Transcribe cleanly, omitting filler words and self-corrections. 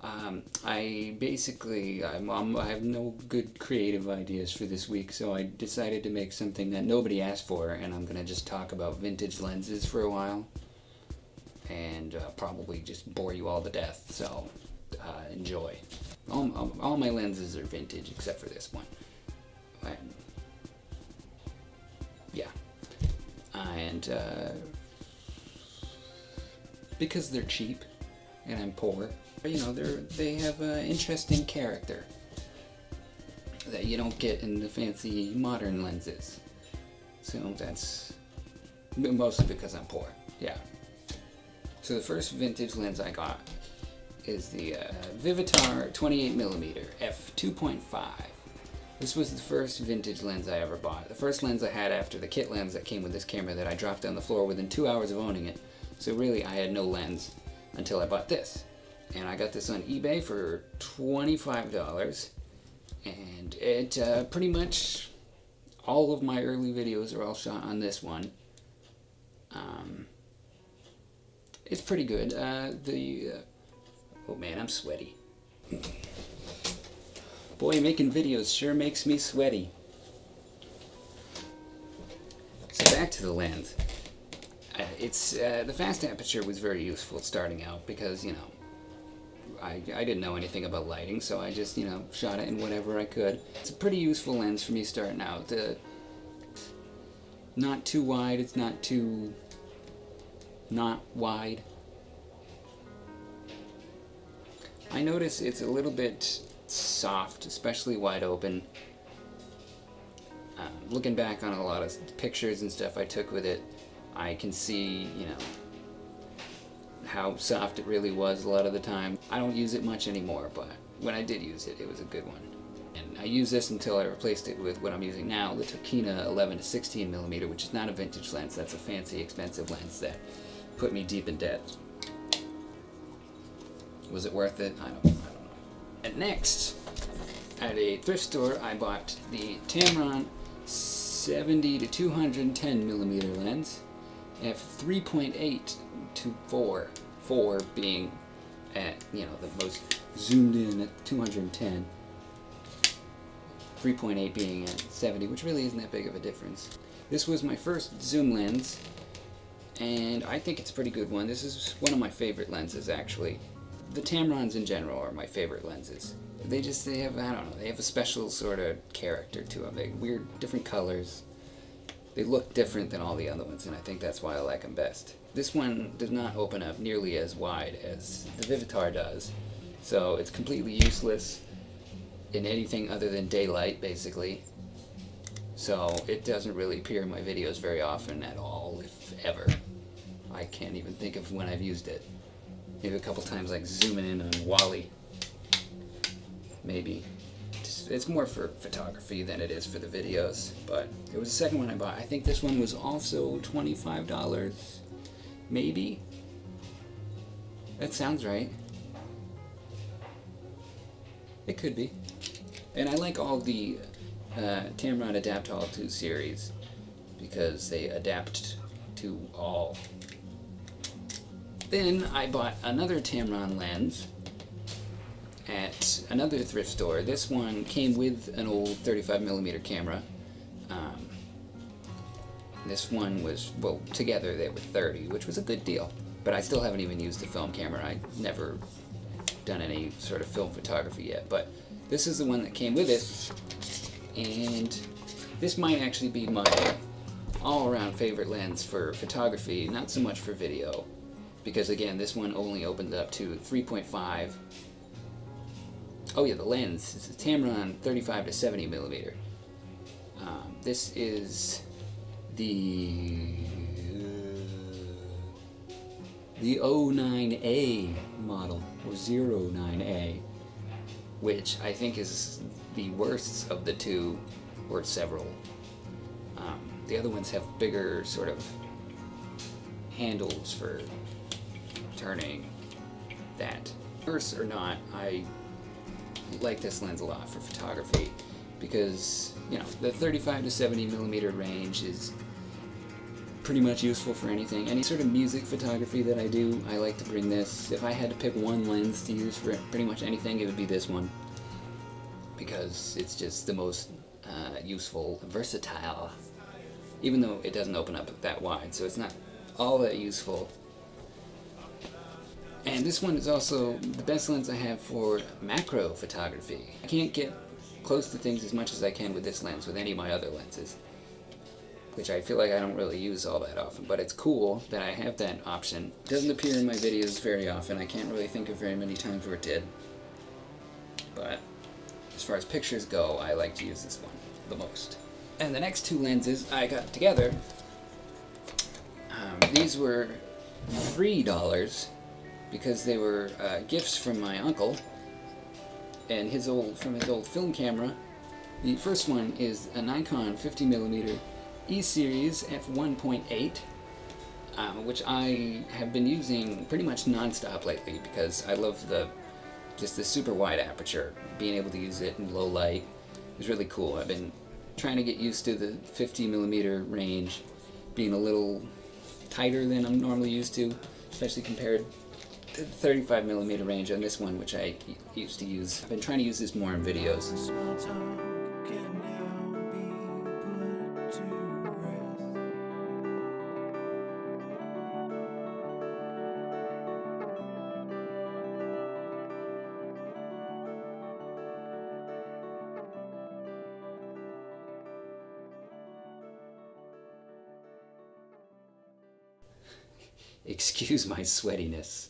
I have no good creative ideas for this week, so I decided to make something that nobody asked for, and I'm going to just talk about vintage lenses for a while, and probably just bore you all to death, so enjoy. All my lenses are vintage, except for this one. Yeah. And because they're cheap, and I'm poor, you know, they have an interesting character that you don't get in the fancy modern lenses. So that's mostly because I'm poor. Yeah. So the first vintage lens I got is the Vivitar 28mm f2.5. This was the first vintage lens I ever bought. The first lens I had after the kit lens that came with this camera that I dropped on the floor within 2 hours of owning it. So really I had no lens until I bought this. And I got this on eBay for $25, and it pretty much all of my early videos are all shot on this one. It's pretty good. Oh man, I'm sweaty. Boy, making videos sure makes me sweaty. So back to the lens. The fast aperture was very useful starting out because, you know, I didn't know anything about lighting, so I just, you know, shot it in whatever I could. It's a pretty useful lens for me starting out. Not too wide, it's not too not wide. I notice it's a little bit soft, especially wide open. Looking back on a lot of pictures and stuff I took with it, I can see, you know, how soft it really was a lot of the time. I don't use it much anymore, but when I did use it, it was a good one. And I used this until I replaced it with what I'm using now, the Tokina 11 to 16mm, which is not a vintage lens. That's a fancy, expensive lens that put me deep in debt. Was it worth it? I don't know. And next, at a thrift store, I bought the Tamron 70 to 210mm lens, f3.8 to 4. 4 being at, you know, the most zoomed in at 210. 3.8 being at 70, which really isn't that big of a difference. This was my first zoom lens, and I think it's a pretty good one. This is one of my favorite lenses, actually. The Tamrons in general are my favorite lenses. They have, I don't know, they have a special sort of character to them. They're weird, different colors. They look different than all the other ones, and I think that's why I like them best. This one does not open up nearly as wide as the Vivitar does, so it's completely useless in anything other than daylight, basically. So it doesn't really appear in my videos very often at all, if ever. I can't even think of when I've used it. Maybe a couple times, like zooming in on Wally. Maybe. It's more for photography than it is for the videos, but it was the second one I bought. I think this one was also $25, maybe? That sounds right. It could be. And I like all the Tamron Adapt All 2 series because they adapt to all. Then I bought another Tamron lens at another thrift store. This one came with an old 35mm camera. This one was, well, together they were 30, which was a good deal. But I still haven't even used the film camera. I've never done any sort of film photography yet. But this is the one that came with it. And this might actually be my all-around favorite lens for photography, not so much for video. Because again, this one only opened up to 3.5. Oh yeah, the lens is a Tamron 35 to 70mm. This is the 09A model, or 09A, which I think is the worst of the two, or several. The other ones have bigger sort of handles for turning that. Worse or not, I like this lens a lot for photography because, you know, the 35 to 70mm range is pretty much useful for anything. Any sort of music photography that I do, I like to bring this. If I had to pick one lens to use for pretty much anything, it would be this one. Because it's just the most useful, versatile. Even though it doesn't open up that wide, so it's not all that useful. And this one is also the best lens I have for macro photography. I can't get close to things as much as I can with this lens with any of my other lenses, which I feel like I don't really use all that often, but it's cool that I have that option. It doesn't appear in my videos very often. I can't really think of very many times where it did. But as far as pictures go, I like to use this one the most. And the next two lenses I got together, these were $3 because they were gifts from my uncle and from his old film camera. The first one is a Nikon 50mm E-Series f1.8, which I have been using pretty much non-stop lately because I love just the super wide aperture. Being able to use it in low light is really cool. I've been trying to get used to the 50mm range being a little tighter than I'm normally used to, especially compared to the 35mm range on this one, which I used to use. I've been trying to use this more in videos. Excuse my sweatiness.